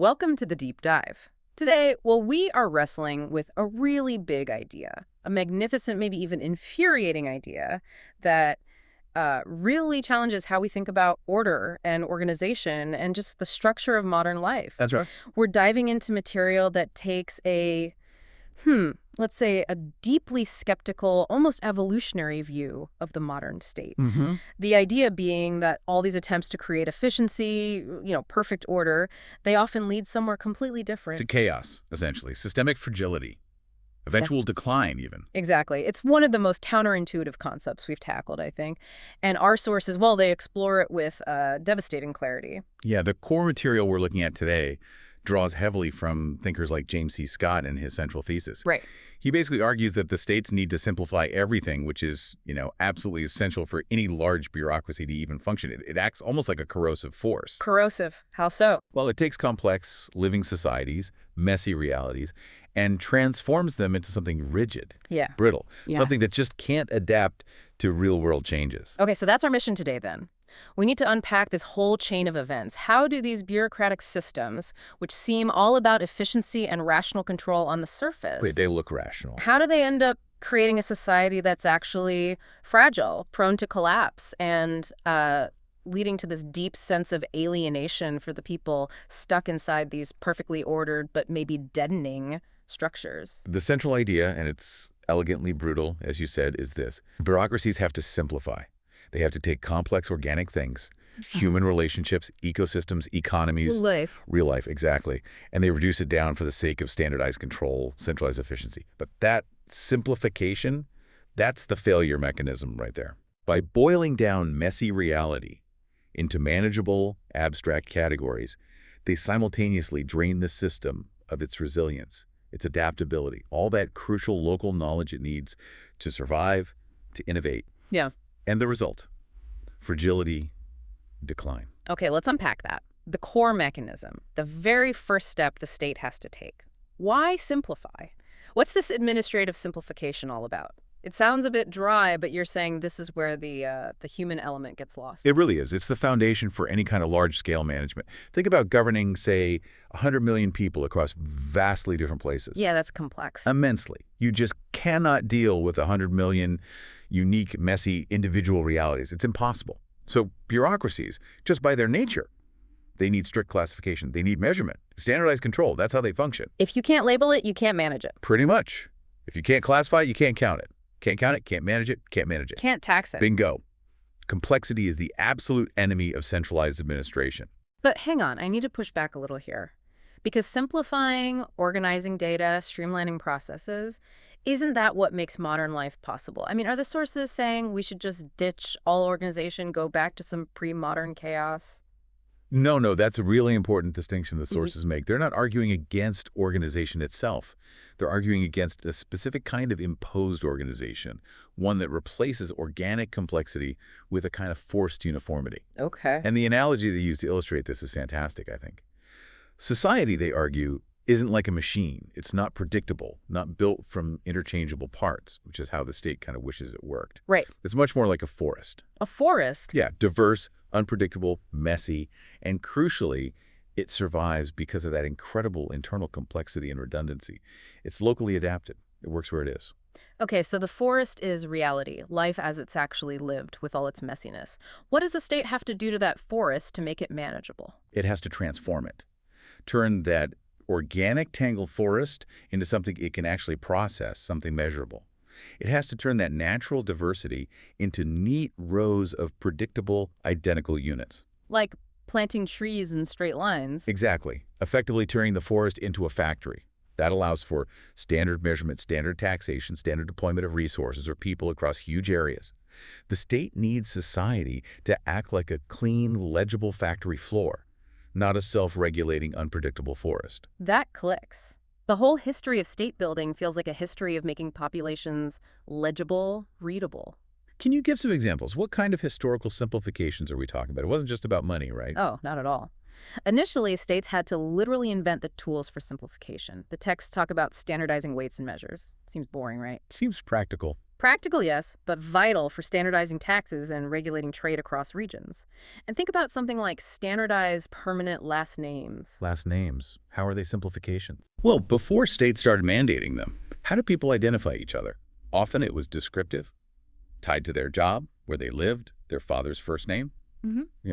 welcome to the deep dive. Today, we are wrestling with a really big idea, a magnificent, maybe even infuriating idea that really challenges how we think about order and organization and just the structure of modern life. That's right. We're diving into material that takes a, let's say, a deeply skeptical, almost evolutionary view of the modern state. Mm-hmm. The idea being that all these attempts to create efficiency, perfect order, they often lead somewhere completely different. It's a chaos, essentially. Systemic fragility. Eventual decline, even. Exactly. It's one of the most counterintuitive concepts we've tackled, I think. And our sources, they explore it with devastating clarity. Yeah, the core material we're looking at today draws heavily from thinkers like James C. Scott in his central thesis. Right. He basically argues that the states need to simplify everything, which is, absolutely essential for any large bureaucracy to even function. It acts almost like a corrosive force. Corrosive. How so? Well, it takes complex, living societies, messy realities, and transforms them into something rigid, brittle, something that just can't adapt to real-world changes. Okay, so that's our mission today, then. We need to unpack this whole chain of events. How do these bureaucratic systems, which seem all about efficiency and rational control on the surface... Wait, they look rational. How do they end up creating a society that's actually fragile, prone to collapse, and leading to this deep sense of alienation for the people stuck inside these perfectly ordered but maybe deadening structures? The central idea, and it's elegantly brutal, as you said, is this. Bureaucracies have to simplify. They have to take complex organic things, human relationships, ecosystems, economies, real life, exactly, and they reduce it down for the sake of standardized control, centralized efficiency. But that simplification, that's the failure mechanism right there. By boiling down messy reality into manageable, abstract categories, they simultaneously drain the system of its resilience, its adaptability, all that crucial local knowledge it needs to survive, to innovate. Yeah. And the result, fragility, decline. Okay, let's unpack that. The core mechanism, the very first step the state has to take. Why simplify? What's this administrative simplification all about? It sounds a bit dry, but you're saying this is where the human element gets lost. It really is. It's the foundation for any kind of large-scale management. Think about governing, say, 100 million people across vastly different places. Yeah, that's complex. Immensely. You just cannot deal with 100 million unique, messy, individual realities. It's impossible. So bureaucracies, just by their nature, they need strict classification. They need measurement, standardized control. That's how they function. If you can't label it, you can't manage it. Pretty much. If you can't classify it, you can't count it. Can't count it, can't manage it, can't manage it. Can't tax it. Bingo. Complexity is the absolute enemy of centralized administration. But hang on, I need to push back a little here. Because simplifying, organizing data, streamlining processes, isn't that what makes modern life possible? I mean, are the sources saying we should just ditch all organization, go back to some pre-modern chaos? No, that's a really important distinction the sources make. They're not arguing against organization itself. They're arguing against a specific kind of imposed organization, one that replaces organic complexity with a kind of forced uniformity. Okay. And the analogy they use to illustrate this is fantastic, I think. Society, they argue, isn't like a machine. It's not predictable, not built from interchangeable parts, which is how the state kind of wishes it worked. Right. It's much more like a forest. A forest? Yeah, diverse, unpredictable, messy, and crucially, it survives because of that incredible internal complexity and redundancy. It's locally adapted. It works where it is. Okay, so the forest is reality, life as it's actually lived with all its messiness. What does the state have to do to that forest to make it manageable? It has to transform it, turn that organic tangled forest into something it can actually process, something measurable. It has to turn that natural diversity into neat rows of predictable, identical units. Like planting trees in straight lines. Exactly. Effectively turning the forest into a factory. That allows for standard measurement, standard taxation, standard deployment of resources or people across huge areas. The state needs society to act like a clean, legible factory floor, not a self-regulating, unpredictable forest. That clicks. The whole history of state building feels like a history of making populations legible, readable. Can you give some examples? What kind of historical simplifications are we talking about? It wasn't just about money, right? Oh, not at all. Initially, states had to literally invent the tools for simplification. The texts talk about standardizing weights and measures. Seems boring, right? Seems practical. Practical, yes, but vital for standardizing taxes and regulating trade across regions. And think about something like standardized permanent last names. Last names, how are they simplification? Well, before states started mandating them, how did people identify each other? Often it was descriptive, tied to their job, where they lived, their father's first name.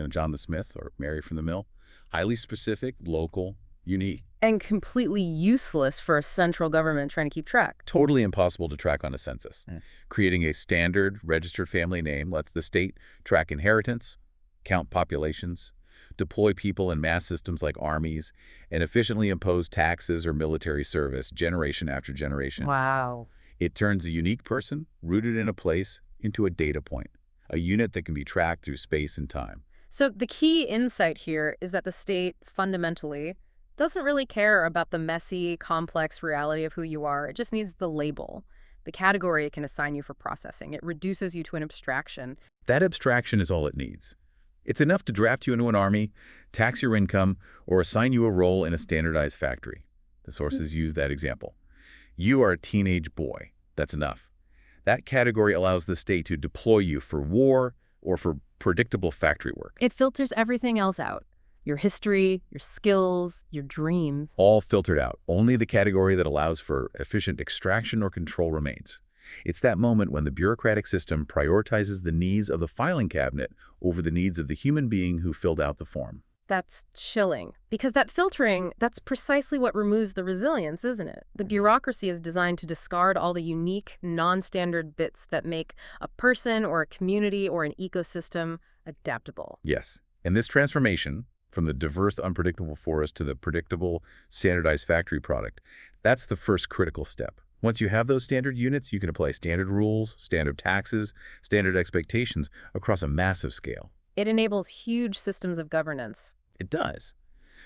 John the Smith or Mary from the Mill. Highly specific, local, unique. And completely useless for a central government trying to keep track. Totally impossible to track on a census. Creating a standard registered family name lets the state track inheritance, count populations, deploy people in mass systems like armies, and efficiently impose taxes or military service generation after generation. Wow. It turns a unique person, rooted in a place, into a data point, a unit that can be tracked through space and time. So the key insight here is that the state fundamentally doesn't really care about the messy, complex reality of who you are. It just needs the label, the category it can assign you for processing. It reduces you to an abstraction. That abstraction is all it needs. It's enough to draft you into an army, tax your income, or assign you a role in a standardized factory. The sources use that example. You are a teenage boy. That's enough. That category allows the state to deploy you for war or for predictable factory work. It filters everything else out. Your history, your skills, your dreams. All filtered out. Only the category that allows for efficient extraction or control remains. It's that moment when the bureaucratic system prioritizes the needs of the filing cabinet over the needs of the human being who filled out the form. That's chilling. Because that filtering, that's precisely what removes the resilience, isn't it? The bureaucracy is designed to discard all the unique, non-standard bits that make a person or a community or an ecosystem adaptable. Yes. And this transformation, from the diverse, unpredictable forest to the predictable, standardized factory product, that's the first critical step. Once you have those standard units, you can apply standard rules, standard taxes, standard expectations across a massive scale. It enables huge systems of governance. It does.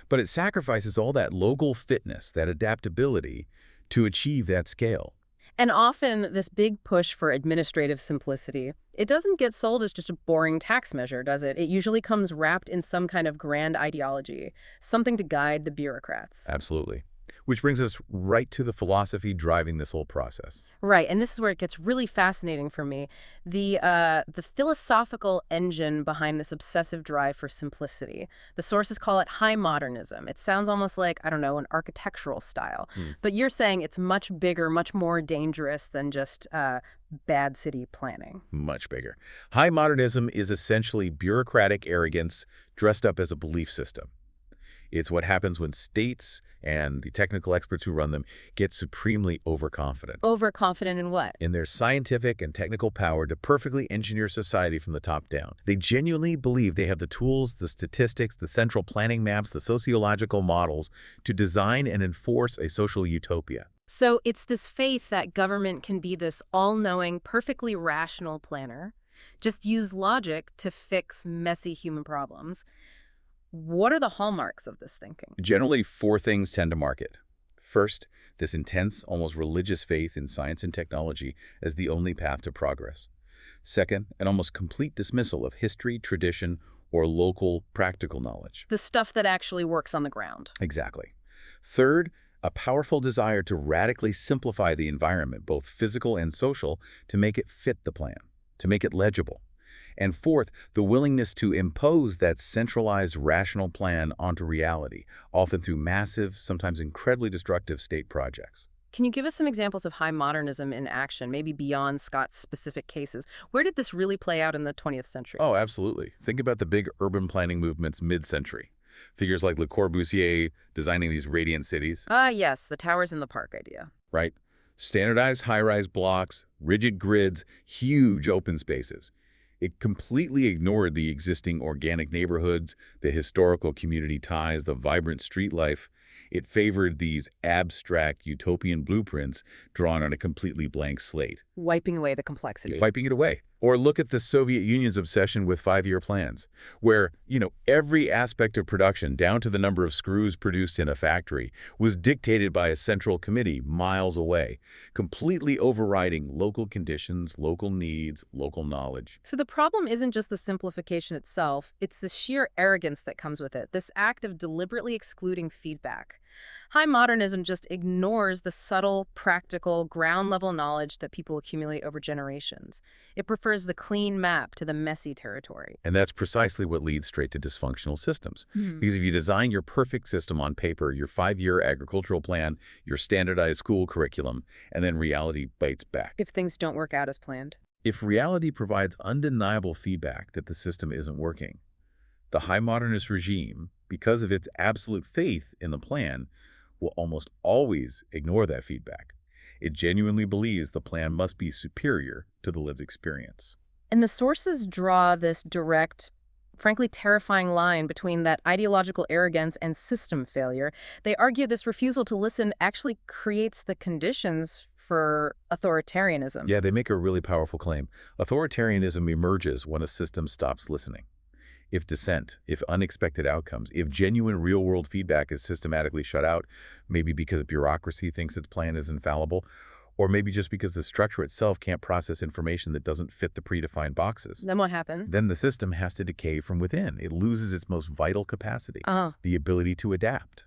But it sacrifices all that local fitness, that adaptability, to achieve that scale. And often, this big push for administrative simplicity, it doesn't get sold as just a boring tax measure, does it? It usually comes wrapped in some kind of grand ideology, something to guide the bureaucrats. Absolutely. Which brings us right to the philosophy driving this whole process. Right, and this is where it gets really fascinating for me. The philosophical engine behind this obsessive drive for simplicity. The sources call it high modernism. It sounds almost like, I don't know, an architectural style. But you're saying it's much bigger, much more dangerous than just bad city planning. Much bigger. High modernism is essentially bureaucratic arrogance dressed up as a belief system. It's what happens when states and the technical experts who run them get supremely overconfident. Overconfident in what? In their scientific and technical power to perfectly engineer society from the top down. They genuinely believe they have the tools, the statistics, the central planning maps, the sociological models to design and enforce a social utopia. So it's this faith that government can be this all-knowing, perfectly rational planner, just use logic to fix messy human problems. What are the hallmarks of this thinking? Generally, four things tend to mark it. First, this intense, almost religious faith in science and technology as the only path to progress. Second, an almost complete dismissal of history, tradition, or local practical knowledge. The stuff that actually works on the ground. Exactly. Third, a powerful desire to radically simplify the environment, both physical and social, to make it fit the plan, to make it legible. And fourth, the willingness to impose that centralized rational plan onto reality, often through massive, sometimes incredibly destructive state projects. Can you give us some examples of high modernism in action, maybe beyond Scott's specific cases? Where did this really play out in the 20th century? Oh, absolutely. Think about the big urban planning movements mid-century. Figures like Le Corbusier designing these radiant cities. Ah, yes, the towers in the park idea. Right. Standardized high-rise blocks, rigid grids, huge open spaces. It completely ignored the existing organic neighborhoods, the historical community ties, the vibrant street life. It favored these abstract utopian blueprints drawn on a completely blank slate. Wiping away the complexity. Wiping it away. Or look at the Soviet Union's obsession with 5-year plans, where, every aspect of production, down to the number of screws produced in a factory, was dictated by a central committee miles away, completely overriding local conditions, local needs, local knowledge. So the problem isn't just the simplification itself, it's the sheer arrogance that comes with it, this act of deliberately excluding feedback. High modernism just ignores the subtle, practical, ground-level knowledge that people accumulate over generations. It prefers the clean map to the messy territory. And that's precisely what leads straight to dysfunctional systems. Hmm. Because if you design your perfect system on paper, your 5-year agricultural plan, your standardized school curriculum, and then reality bites back. If things don't work out as planned. If reality provides undeniable feedback that the system isn't working, the high modernist regime, because of its absolute faith in the plan, will almost always ignore that feedback. It genuinely believes the plan must be superior to the lived experience. And the sources draw this direct, frankly terrifying line between that ideological arrogance and system failure. They argue this refusal to listen actually creates the conditions for authoritarianism. Yeah, they make a really powerful claim. Authoritarianism emerges when a system stops listening. If dissent, if unexpected outcomes, if genuine real-world feedback is systematically shut out, maybe because bureaucracy thinks its plan is infallible, or maybe just because the structure itself can't process information that doesn't fit the predefined boxes, Then what happened? then the system has to decay from within. It loses its most vital capacity, Oh. the ability to adapt.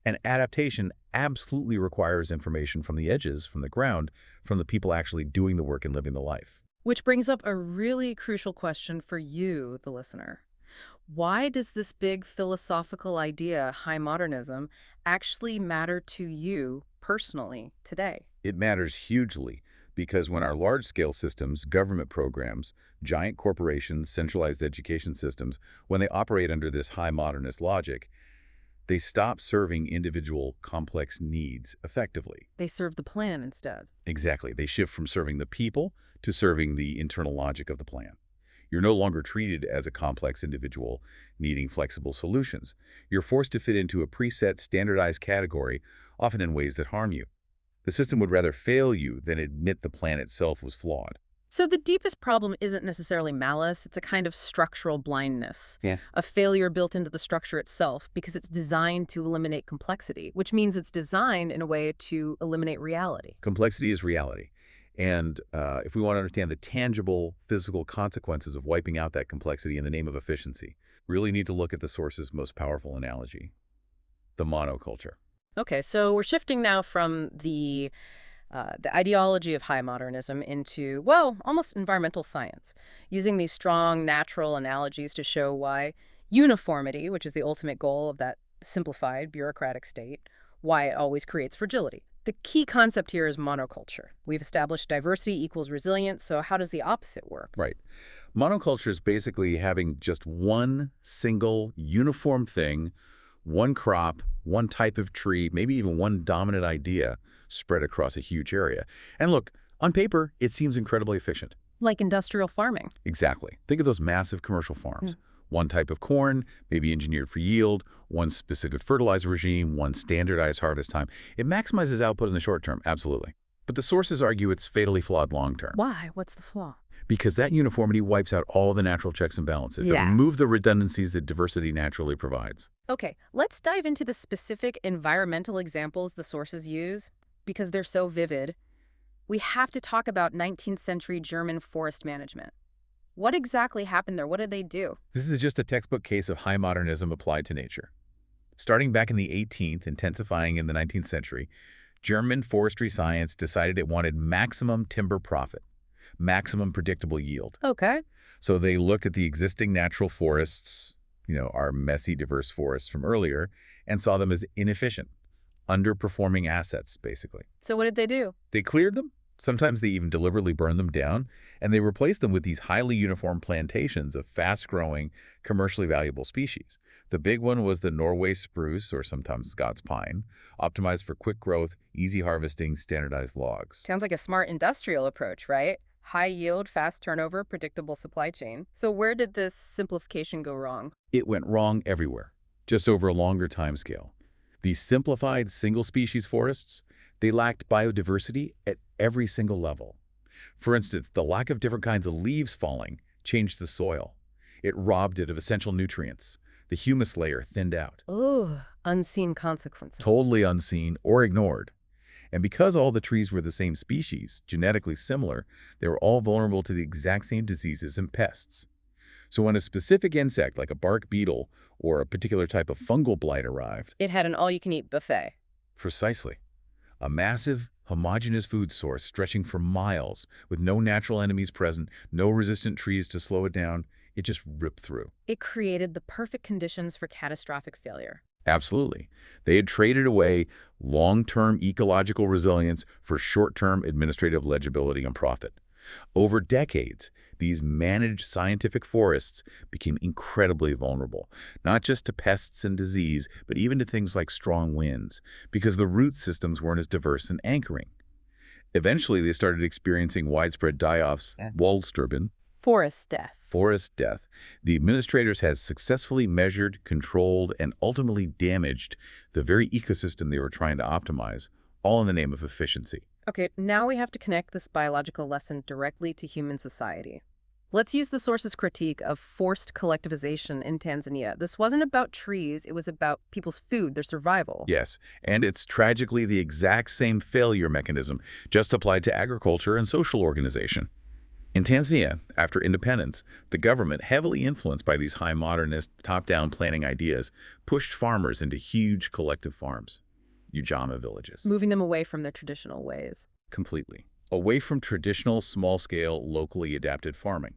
And adaptation absolutely requires information from the edges, from the ground, from the people actually doing the work and living the life. Which brings up a really crucial question for you, the listener. Why does this big philosophical idea, high modernism, actually matter to you personally today? It matters hugely because when our large-scale systems, government programs, giant corporations, centralized education systems, when they operate under this high modernist logic, they stop serving individual complex needs effectively. They serve the plan instead. Exactly. They shift from serving the people to serving the internal logic of the plan. You're no longer treated as a complex individual needing flexible solutions. You're forced to fit into a preset, standardized category, often in ways that harm you. The system would rather fail you than admit the plan itself was flawed. So the deepest problem isn't necessarily malice, it's a kind of structural blindness. Yeah. A failure built into the structure itself because it's designed to eliminate complexity, which means it's designed in a way to eliminate reality. Complexity is reality. And if we want to understand the tangible physical consequences of wiping out that complexity in the name of efficiency, really need to look at the source's most powerful analogy, the monoculture. Okay, so we're shifting now from the ideology of high modernism into, well, almost environmental science, using these strong natural analogies to show why uniformity, which is the ultimate goal of that simplified bureaucratic state, why it always creates fragility. The key concept here is monoculture. We've established diversity equals resilience, so how does the opposite work? Right. Monoculture is basically having just one single uniform thing, one crop, one type of tree, maybe even one dominant idea spread across a huge area. And look, on paper, it seems incredibly efficient. Like industrial farming. Exactly. Think of those massive commercial farms. One type of corn, maybe engineered for yield, one specific fertilizer regime, one standardized harvest time. It maximizes output in the short term, absolutely. But the sources argue it's fatally flawed long term. Why? What's the flaw? Because that uniformity wipes out all the natural checks and balances. It removes the redundancies that diversity naturally provides. Okay, let's dive into the specific environmental examples the sources use, because they're so vivid. We have to talk about 19th century German forest management. What exactly happened there? What did they do? This is just a textbook case of high modernism applied to nature. Starting back in the 18th, intensifying in the 19th century, German forestry science decided it wanted maximum timber profit, maximum predictable yield. Okay. So they looked at the existing natural forests, our messy, diverse forests from earlier, and saw them as inefficient, underperforming assets, basically. So what did they do? They cleared them. Sometimes they even deliberately burned them down, and they replaced them with these highly uniform plantations of fast-growing, commercially valuable species. The big one was the Norway spruce, or sometimes Scots pine, optimized for quick growth, easy harvesting, standardized logs. Sounds like a smart industrial approach, right? High yield, fast turnover, predictable supply chain. So where did this simplification go wrong? It went wrong everywhere, just over a longer time scale. These simplified single-species forests, they lacked biodiversity at every single level. For instance, the lack of different kinds of leaves falling changed the soil. It robbed it of essential nutrients. The humus layer thinned out. Oh, unseen consequences. Totally unseen or ignored. And because all the trees were the same species, genetically similar, they were all vulnerable to the exact same diseases and pests. So when a specific insect, like a bark beetle or a particular type of fungal blight arrived, It had an all-you-can-eat buffet. precisely, a massive, homogeneous food source stretching for miles with no natural enemies present, no resistant trees to slow it down, it just ripped through. It created the perfect conditions for catastrophic failure. Absolutely. They had traded away long-term ecological resilience for short-term administrative legibility and profit. Over decades, these managed scientific forests became incredibly vulnerable, not just to pests and disease, but even to things like strong winds, because the root systems weren't as diverse and anchoring. Eventually, they started experiencing widespread die-offs, Waldsterben, Forest death. forest death. The administrators had successfully measured, controlled, and ultimately damaged the very ecosystem they were trying to optimize, all in the name of efficiency. Okay, now we have to connect this biological lesson directly to human society. Let's use the source's critique of forced collectivization in Tanzania. This wasn't about trees, it was about people's food, their survival. Yes, and it's tragically the exact same failure mechanism, just applied to agriculture and social organization. In Tanzania, after independence, the government, heavily influenced by these high modernist, top-down planning ideas, pushed farmers into huge collective farms, Ujamaa villages. Moving them away from their traditional ways. Completely. Away from traditional, small-scale, locally adapted farming.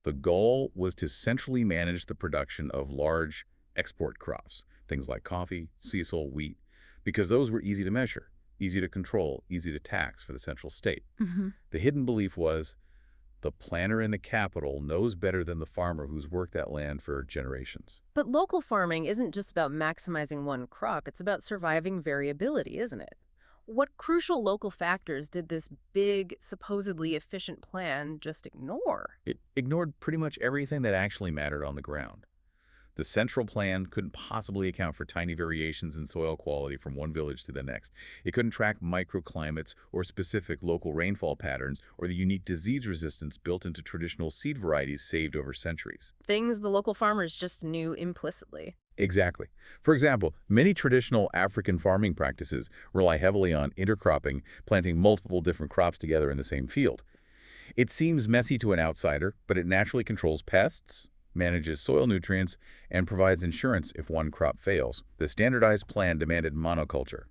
The goal was to centrally manage the production of large export crops, things like coffee, sisal, wheat, because those were easy to measure, easy to control, easy to tax for the central state. The hidden belief was the planter in the capital knows better than the farmer who's worked that land for generations. But local farming isn't just about maximizing one crop, it's about surviving variability, isn't it? What crucial local factors did this big, supposedly efficient plan just ignore? It ignored pretty much everything that actually mattered on the ground. The central plan couldn't possibly account for tiny variations in soil quality from one village to the next. It couldn't track microclimates or specific local rainfall patterns or the unique disease resistance built into traditional seed varieties saved over centuries. Things the local farmers just knew implicitly. Exactly. For example, many traditional African farming practices rely heavily on intercropping, planting multiple different crops together in the same field. It seems messy to an outsider, but it naturally controls pests, manages soil nutrients, and provides insurance if one crop fails. The standardized plan demanded monoculture,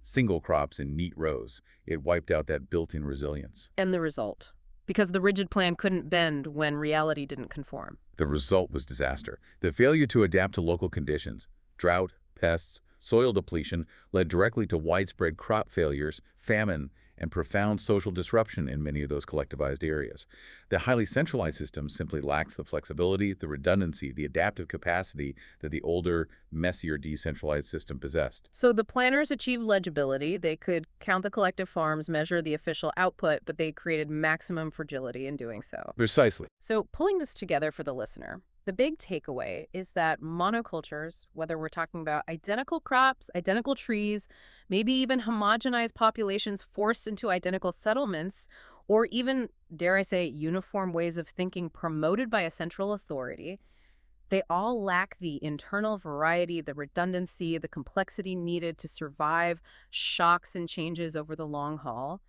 single crops in neat rows. It wiped out that built-in resilience. And the result? Because the rigid plan couldn't bend when reality didn't conform. The result was disaster. The failure to adapt to local conditions, drought, pests, soil depletion, led directly to widespread crop failures, famine, and profound social disruption in many of those collectivized areas. The highly centralized system simply lacks the flexibility, the redundancy, the adaptive capacity that the older, messier, decentralized system possessed. So the planners achieved legibility. They could count the collective farms, measure the official output, but they created maximum fragility in doing so. Precisely. So pulling this together for the listener, the big takeaway is that monocultures, whether we're talking about identical crops, identical trees, maybe even homogenized populations forced into identical settlements, or even, dare I say, uniform ways of thinking promoted by a central authority, they all lack the internal variety, the redundancy, the complexity needed to survive shocks and changes over the long haul.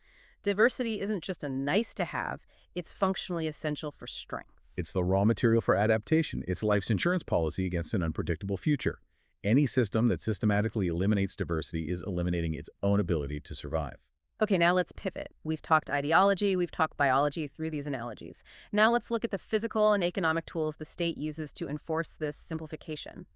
Diversity isn't just a nice to have, it's functionally essential for strength. It's the raw material for adaptation. It's life's insurance policy against an unpredictable future. Any system that systematically eliminates diversity is eliminating its own ability to survive. Okay, now let's pivot. We've talked ideology, we've talked biology through these analogies. Now let's look at the physical and economic tools the state uses to enforce this simplification.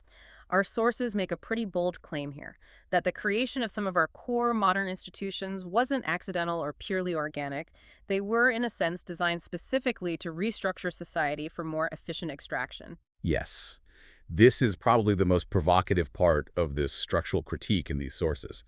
Our sources make a pretty bold claim here, that the creation of some of our core modern institutions wasn't accidental or purely organic. They were, in a sense, designed specifically to restructure society for more efficient extraction. Yes. This is probably the most provocative part of this structural critique in these sources.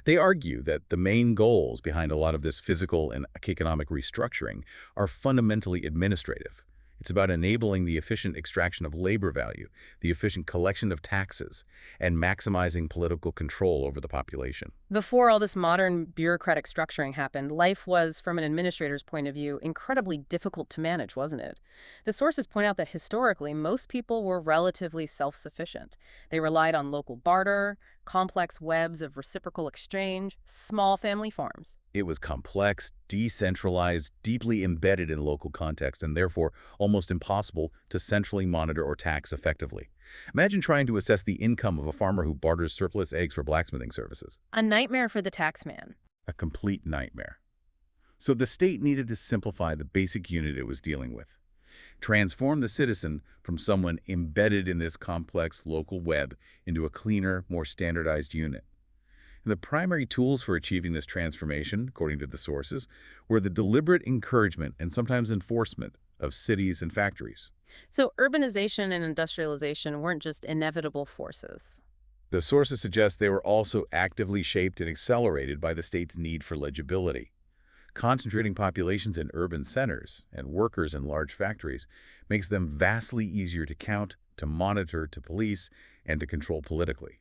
They argue that the main goals behind a lot of this physical and economic restructuring are fundamentally administrative. It's about enabling the efficient extraction of labor value, the efficient collection of taxes, and maximizing political control over the population. Before all this modern bureaucratic structuring happened, life was, from an administrator's point of view, incredibly difficult to manage, wasn't it? The sources point out that historically, most people were relatively self-sufficient. They relied on local barter, complex webs of reciprocal exchange, small family farms. It was complex, decentralized, deeply embedded in local context, and therefore almost impossible to centrally monitor or tax effectively. Imagine trying to assess the income of a farmer who barters surplus eggs for blacksmithing services. A nightmare for the taxman. A complete nightmare. So the state needed to simplify the basic unit it was dealing with. Transform the citizen from someone embedded in this complex local web into a cleaner, more standardized unit. And the primary tools for achieving this transformation, according to the sources, were the deliberate encouragement and sometimes enforcement of cities and factories. So urbanization and industrialization weren't just inevitable forces. The sources suggest they were also actively shaped and accelerated by the state's need for legibility. Concentrating populations in urban centers and workers in large factories makes them vastly easier to count, to monitor, to police, and to control politically.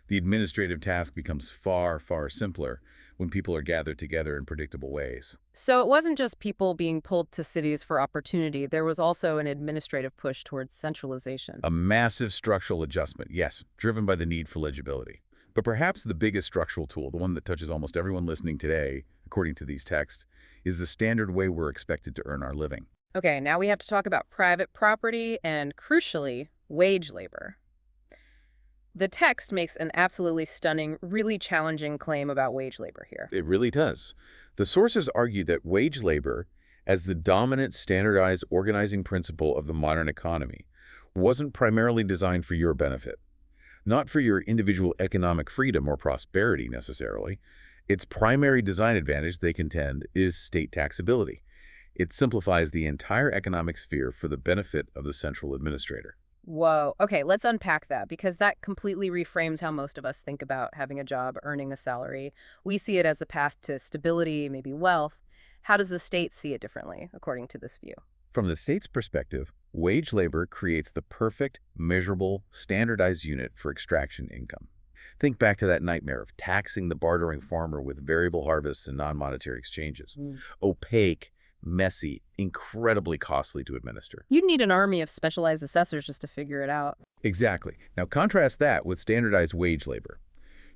The administrative task becomes far, far simpler when people are gathered together in predictable ways. So it wasn't just people being pulled to cities for opportunity. There was also an administrative push towards centralization. A massive structural adjustment, yes, driven by the need for legibility. But perhaps the biggest structural tool, the one that touches almost everyone listening today, according to these texts, is the standard way we're expected to earn our living. Okay, now we have to talk about private property and, crucially, wage labor. The text makes an absolutely stunning, really challenging claim about wage labor here. It really does. The sources argue that wage labor, as the dominant standardized organizing principle of the modern economy, wasn't primarily designed for your benefit. Not for your individual economic freedom or prosperity, necessarily. Its primary design advantage, they contend, is state taxability. It simplifies the entire economic sphere for the benefit of the central administrator. Whoa. Okay, let's unpack that because that completely reframes how most of us think about having a job, earning a salary. We see it as the path to stability, maybe wealth. How does the state see it differently, according to this view? From the state's perspective, wage labor creates the perfect, measurable, standardized unit for extraction income. Think back to that nightmare of taxing the bartering farmer with variable harvests and non-monetary exchanges. Opaque, messy, incredibly costly to administer. You'd need an army of specialized assessors just to figure it out. Exactly. Now contrast that with standardized wage labor.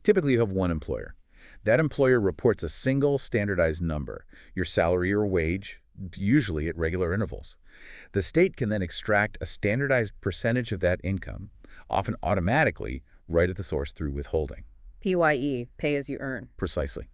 Typically you have one employer. That employer reports a single standardized number, your salary or wage, usually at regular intervals. The state can then extract a standardized percentage of that income, often automatically, right at the source through withholding. PYE, pay as you earn. Precisely.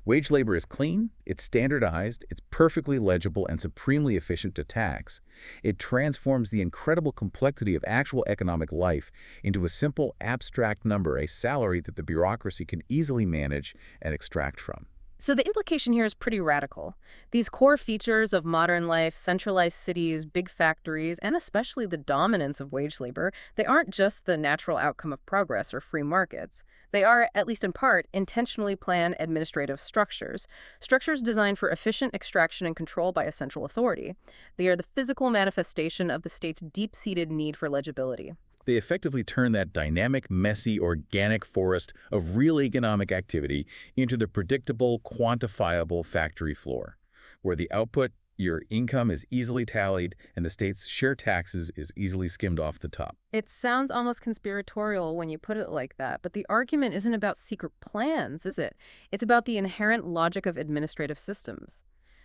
Wage labor is clean, it's standardized, it's perfectly legible and supremely efficient to tax. It transforms the incredible complexity of actual economic life into a simple, abstract number, a salary that the bureaucracy can easily manage and extract from. So the implication here is pretty radical. These core features of modern life, centralized cities, big factories, and especially the dominance of wage labor, they aren't just the natural outcome of progress or free markets. They are, at least in part, intentionally planned administrative structures. Structures designed for efficient extraction and control by a central authority. They are the physical manifestation of the state's deep-seated need for legibility. They effectively turn that dynamic, messy, organic forest of real economic activity into the predictable, quantifiable factory floor, where the output, your income, is easily tallied and the state's share taxes is easily skimmed off the top. It sounds almost conspiratorial when you put it like that, but the argument isn't about secret plans, is it? It's about the inherent logic of administrative systems.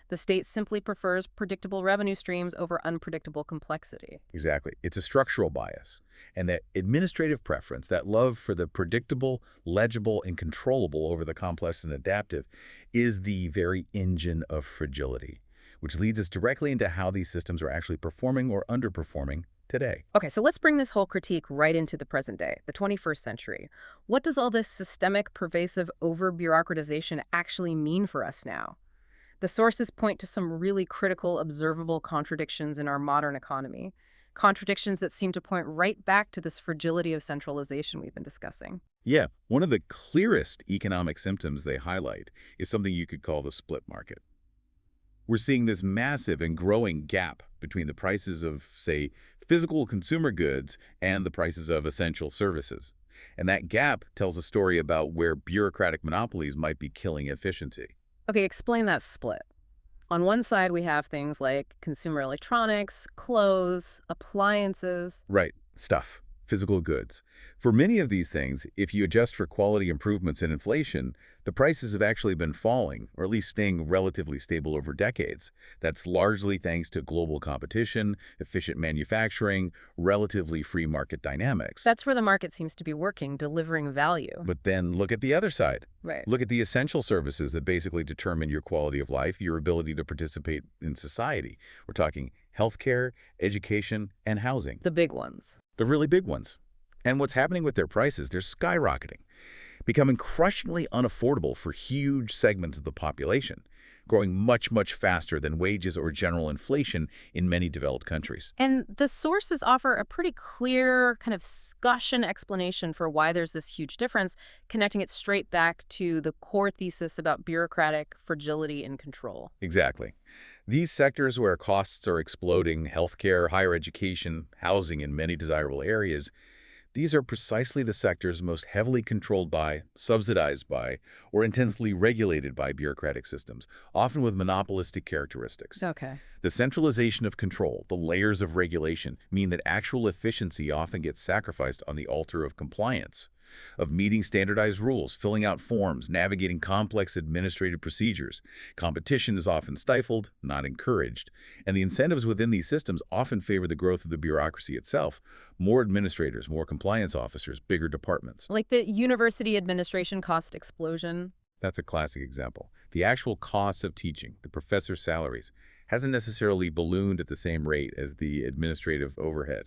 The state simply prefers predictable revenue streams over unpredictable complexity. Exactly. It's a structural bias. And that administrative preference, that love for the predictable, legible, and controllable over the complex and adaptive, is the very engine of fragility, which leads us directly into how these systems are actually performing or underperforming today. Okay, so let's bring this whole critique right into the present day, the 21st century. What does all this systemic, pervasive over-bureaucratization actually mean for us now? The sources point to some really critical, observable contradictions in our modern economy, contradictions that seem to point right back to this fragility of centralization we've been discussing. Yeah, one of the clearest economic symptoms they highlight is something you could call the split market. We're seeing this massive and growing gap between the prices of, say, physical consumer goods and the prices of essential services. And that gap tells a story about where bureaucratic monopolies might be killing efficiency. Okay, explain that split. On one side, we have things like consumer electronics, clothes, appliances. Right. Stuff. physical goods. For many of these things, if you adjust for quality improvements and inflation, the prices have actually been falling, or at least staying relatively stable over decades. That's largely thanks to global competition, efficient manufacturing, relatively free market dynamics. That's where the market seems to be working, delivering value. But then look at the other side. Right. Look at the essential services that basically determine your quality of life, your ability to participate in society. We're talking healthcare, education, and housing. The big ones. The really big ones. And what's happening with their prices, they're skyrocketing, becoming crushingly unaffordable for huge segments of the population, growing much, much faster than wages or general inflation in many developed countries. And the sources offer a pretty clear kind of discussion explanation for why there's this huge difference, connecting it straight back to the core thesis about bureaucratic fragility and control. Exactly. These sectors where costs are exploding, healthcare, higher education, housing in many desirable areas, these are precisely the sectors most heavily controlled by, subsidized by, or intensely regulated by bureaucratic systems, often with monopolistic characteristics. Okay. The centralization of control, the layers of regulation, mean that actual efficiency often gets sacrificed on the altar of compliance, of meeting standardized rules, filling out forms, navigating complex administrative procedures. Competition is often stifled, not encouraged, and the incentives within these systems often favor the growth of the bureaucracy itself. More administrators, more compliance officers, bigger departments. Like the university administration cost explosion. That's a classic example. The actual cost of teaching, the professor's salaries, hasn't necessarily ballooned at the same rate as the administrative overhead.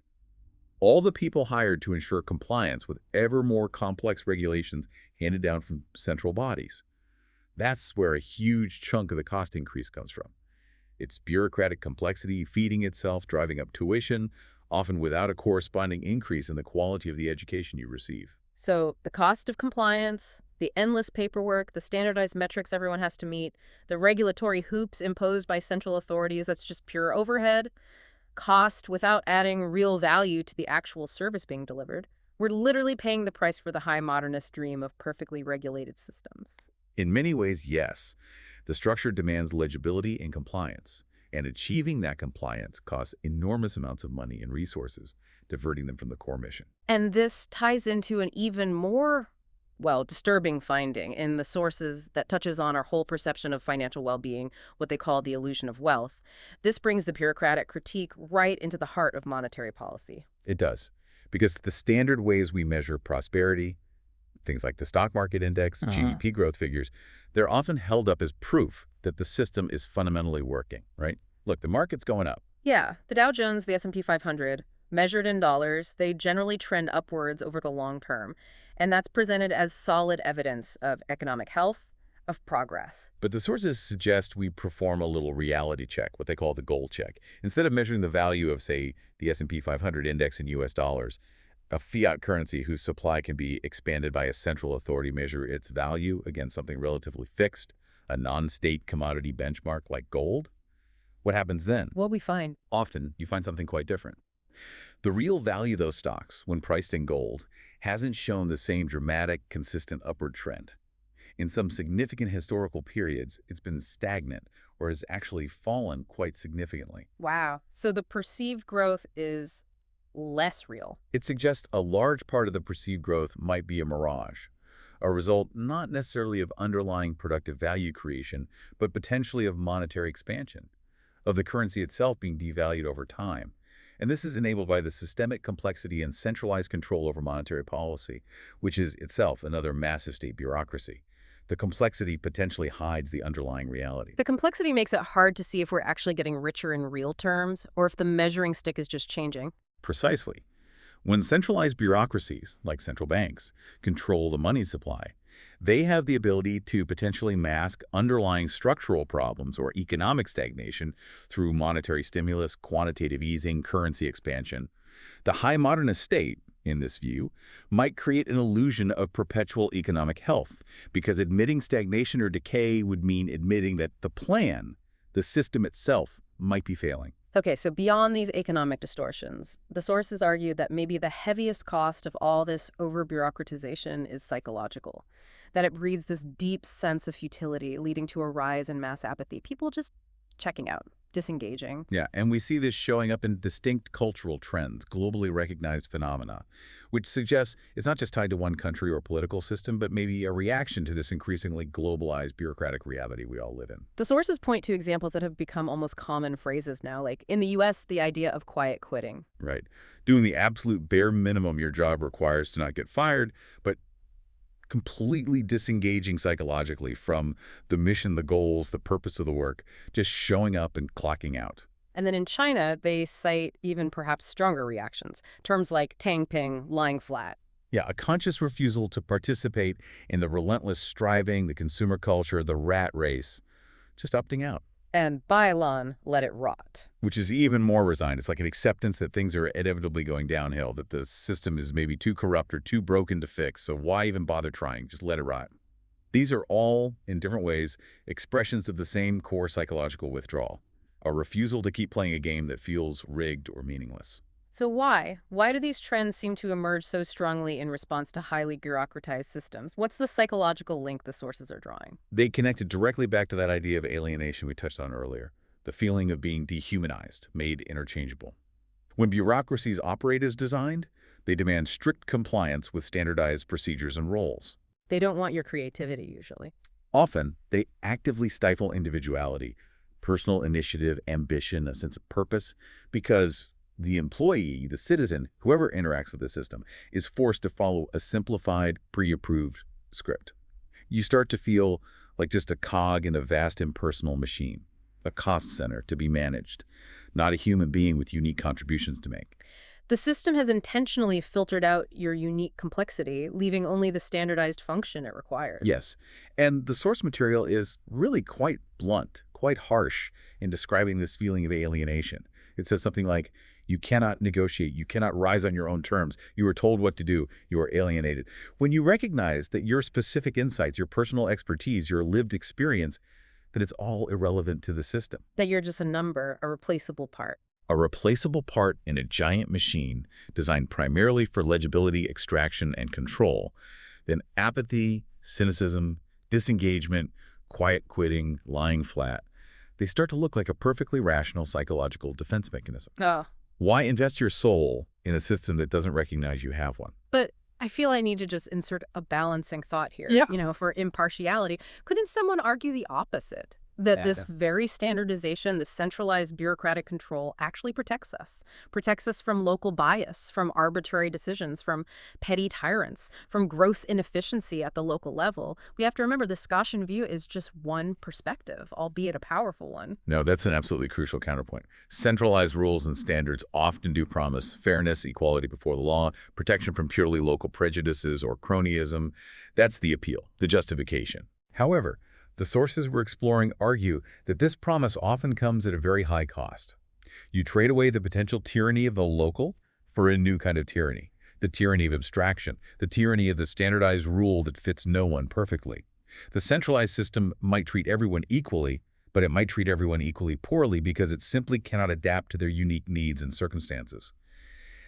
All the people hired to ensure compliance with ever more complex regulations handed down from central bodies. That's where a huge chunk of the cost increase comes from. It's bureaucratic complexity feeding itself, driving up tuition, often without a corresponding increase in the quality of the education you receive. So the cost of compliance, the endless paperwork, the standardized metrics everyone has to meet, the regulatory hoops imposed by central authorities, that's just pure overhead. Cost without adding real value to the actual service being delivered. We're literally paying the price for the high modernist dream of perfectly regulated systems. In many ways, yes. The structure demands legibility and compliance, and achieving that compliance costs enormous amounts of money and resources, diverting them from the core mission. And this ties into an even more, well, disturbing finding in the sources that touches on our whole perception of financial well-being, what they call the illusion of wealth. This brings the bureaucratic critique right into the heart of monetary policy. It does, because the standard ways we measure prosperity, things like the stock market index, GDP growth figures, they're often held up as proof that the system is fundamentally working, right? Look, the market's going up. Yeah, the Dow Jones, the S&P 500, measured in dollars, they generally trend upwards over the long term. And that's presented as solid evidence of economic health, of progress. But the sources suggest we perform a little reality check, what they call the goal check. Instead of measuring the value of, say, the S&P 500 index in US dollars, a fiat currency whose supply can be expanded by a central authority measure its value against something relatively fixed, a non-state commodity benchmark like gold. What happens then? What we find. Often, you find something quite different. The real value of those stocks, when priced in gold, hasn't shown the same dramatic, consistent upward trend. In some significant historical periods, it's been stagnant or has actually fallen quite significantly. Wow. So the perceived growth is less real. It suggests a large part of the perceived growth might be a mirage, a result not necessarily of underlying productive value creation, but potentially of monetary expansion, of the currency itself being devalued over time. And this is enabled by the systemic complexity and centralized control over monetary policy, which is itself another massive state bureaucracy. The complexity potentially hides the underlying reality. The complexity makes it hard to see if we're actually getting richer in real terms or if the measuring stick is just changing. Precisely. When centralized bureaucracies, like central banks, control the money supply, they have the ability to potentially mask underlying structural problems or economic stagnation through monetary stimulus, quantitative easing, currency expansion. The high modernist state, in this view, might create an illusion of perpetual economic health, because admitting stagnation or decay would mean admitting that the plan, the system itself, might be failing. Okay, so beyond these economic distortions, the sources argue that maybe the heaviest cost of all this over-bureaucratization is psychological, that it breeds this deep sense of futility leading to a rise in mass apathy, people just checking out. disengaging. Yeah, and we see this showing up in distinct cultural trends, globally recognized phenomena, which suggests it's not just tied to one country or political system, but maybe a reaction to this increasingly globalized bureaucratic reality we all live in. The sources point to examples that have become almost common phrases now, like in the US, the idea of quiet quitting. Right. Doing the absolute bare minimum your job requires to not get fired, but completely disengaging psychologically from the mission, the goals, the purpose of the work, just showing up and clocking out. And then in China, they cite even perhaps stronger reactions, terms like tang ping, lying flat. Yeah, a conscious refusal to participate in the relentless striving, the consumer culture, the rat race, just opting out. And Bailan, let it rot. Which is even more resigned. It's like an acceptance that things are inevitably going downhill, that the system is maybe too corrupt or too broken to fix, so why even bother trying? Just let it rot. These are all, in different ways, expressions of the same core psychological withdrawal, a refusal to keep playing a game that feels rigged or meaningless. So why? Why do these trends seem to emerge so strongly in response to highly bureaucratized systems? What's the psychological link the sources are drawing? They connected directly back to that idea of alienation we touched on earlier, the feeling of being dehumanized, made interchangeable. When bureaucracies operate as designed, they demand strict compliance with standardized procedures and roles. They don't want your creativity, usually. Often, they actively stifle individuality, personal initiative, ambition, a sense of purpose, because the employee, the citizen, whoever interacts with the system, is forced to follow a simplified, pre-approved script. You start to feel like just a cog in a vast impersonal machine, a cost center to be managed, not a human being with unique contributions to make. The system has intentionally filtered out your unique complexity, leaving only the standardized function it requires. Yes, and the source material is really quite blunt, quite harsh in describing this feeling of alienation. It says something like, you cannot negotiate, you cannot rise on your own terms, you are told what to do, you are alienated. When you recognize that your specific insights, your personal expertise, your lived experience, that it's all irrelevant to the system. That you're just a number, a replaceable part. A replaceable part in a giant machine designed primarily for legibility, extraction, and control, then apathy, cynicism, disengagement, quiet quitting, lying flat, they start to look like a perfectly rational psychological defense mechanism. Oh. Why invest your soul in a system that doesn't recognize you have one? But I feel I need to just insert a balancing thought here. Yeah. For impartiality. Couldn't someone argue the opposite? That this very standardization, this centralized bureaucratic control actually protects us from local bias, from arbitrary decisions, from petty tyrants, from gross inefficiency at the local level. We have to remember the Gaussian view is just one perspective, albeit a powerful one. No, that's an absolutely crucial counterpoint. Centralized rules and standards often do promise fairness, equality before the law, protection from purely local prejudices or cronyism. That's the appeal, the justification. However, the sources we're exploring argue that this promise often comes at a very high cost. You trade away the potential tyranny of the local for a new kind of tyranny, the tyranny of abstraction, the tyranny of the standardized rule that fits no one perfectly. The centralized system might treat everyone equally, but it might treat everyone equally poorly because it simply cannot adapt to their unique needs and circumstances.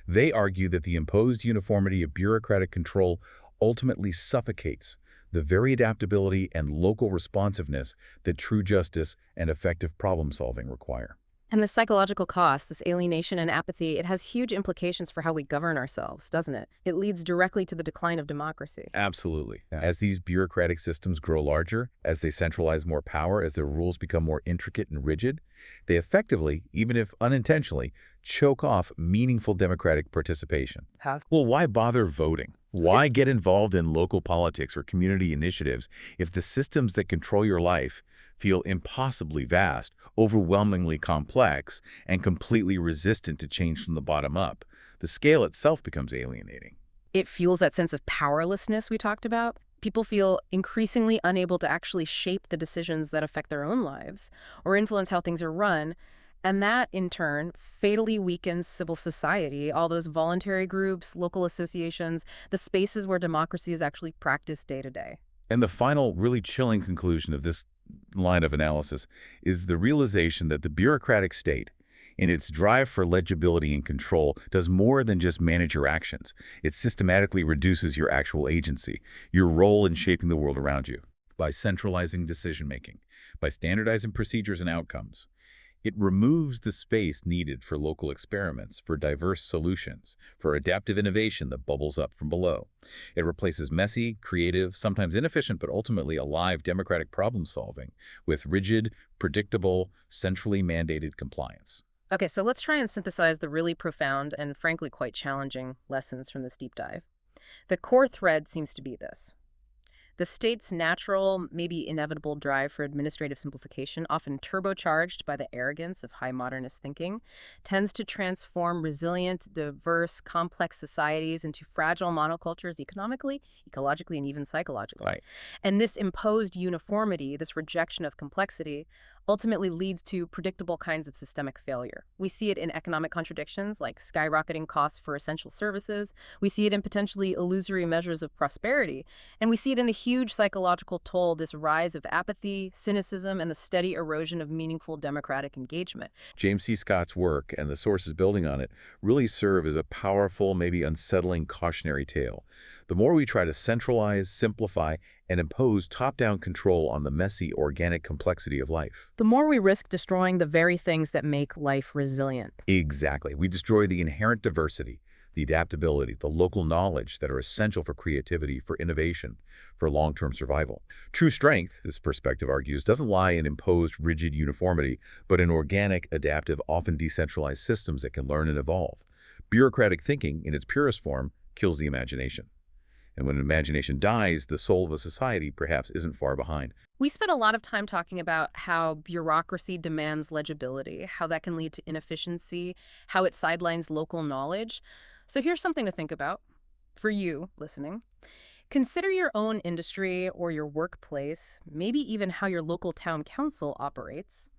They argue that the imposed uniformity of bureaucratic control ultimately suffocates the very adaptability and local responsiveness that true justice and effective problem-solving require. And the psychological cost, this alienation and apathy, it has huge implications for how we govern ourselves, doesn't it? It leads directly to the decline of democracy. Absolutely. As these bureaucratic systems grow larger, as they centralize more power, as their rules become more intricate and rigid, they effectively, even if unintentionally, choke off meaningful democratic participation. Well, why bother voting? Why get involved in local politics or community initiatives if the systems that control your life feel impossibly vast, overwhelmingly complex, and completely resistant to change from the bottom up? The scale itself becomes alienating. It fuels that sense of powerlessness we talked about. People feel increasingly unable to actually shape the decisions that affect their own lives or influence how things are run. And that, in turn, fatally weakens civil society, all those voluntary groups, local associations, the spaces where democracy is actually practiced day to day. And the final, really chilling conclusion of this line of analysis is the realization that the bureaucratic state, in its drive for legibility and control, does more than just manage your actions. It systematically reduces your actual agency, your role in shaping the world around you, by centralizing decision-making, by standardizing procedures and outcomes. It removes the space needed for local experiments, for diverse solutions, for adaptive innovation that bubbles up from below. It replaces messy, creative, sometimes inefficient, but ultimately alive democratic problem solving with rigid, predictable, centrally mandated compliance. Okay, so let's try and synthesize the really profound and frankly quite challenging lessons from this deep dive. The core thread seems to be this. The state's natural, maybe inevitable drive for administrative simplification, often turbocharged by the arrogance of high modernist thinking, tends to transform resilient, diverse, complex societies into fragile monocultures economically, ecologically, and even psychologically. Right. And this imposed uniformity, this rejection of complexity, ultimately leads to predictable kinds of systemic failure. We see it in economic contradictions like skyrocketing costs for essential services. We see it in potentially illusory measures of prosperity. And we see it in the huge psychological toll, this rise of apathy, cynicism, and the steady erosion of meaningful democratic engagement. James C. Scott's work and the sources building on it really serve as a powerful, maybe unsettling cautionary tale. The more we try to centralize, simplify, and impose top-down control on the messy, organic complexity of life. The more we risk destroying the very things that make life resilient. Exactly. We destroy the inherent diversity, the adaptability, the local knowledge that are essential for creativity, for innovation, for long-term survival. True strength, this perspective argues, doesn't lie in imposed, rigid uniformity, but in organic, adaptive, often decentralized systems that can learn and evolve. Bureaucratic thinking, in its purest form, kills the imagination. And when imagination dies, the soul of a society perhaps isn't far behind. We spent a lot of time talking about how bureaucracy demands legibility, how that can lead to inefficiency, how it sidelines local knowledge. So here's something to think about for you listening. Consider your own industry or your workplace, maybe even how your local town council operates.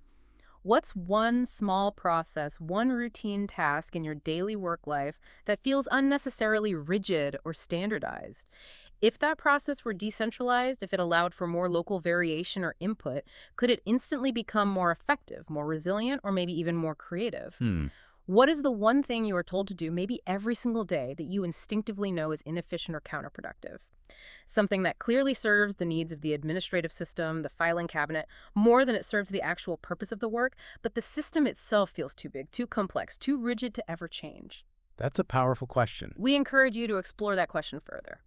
What's one small process, one routine task in your daily work life that feels unnecessarily rigid or standardized? If that process were decentralized, if it allowed for more local variation or input, could it instantly become more effective, more resilient, or maybe even more creative? Hmm. What is the one thing you are told to do maybe every single day that you instinctively know is inefficient or counterproductive? Something that clearly serves the needs of the administrative system, the filing cabinet, more than it serves the actual purpose of the work, but the system itself feels too big, too complex, too rigid to ever change. That's a powerful question. We encourage you to explore that question further.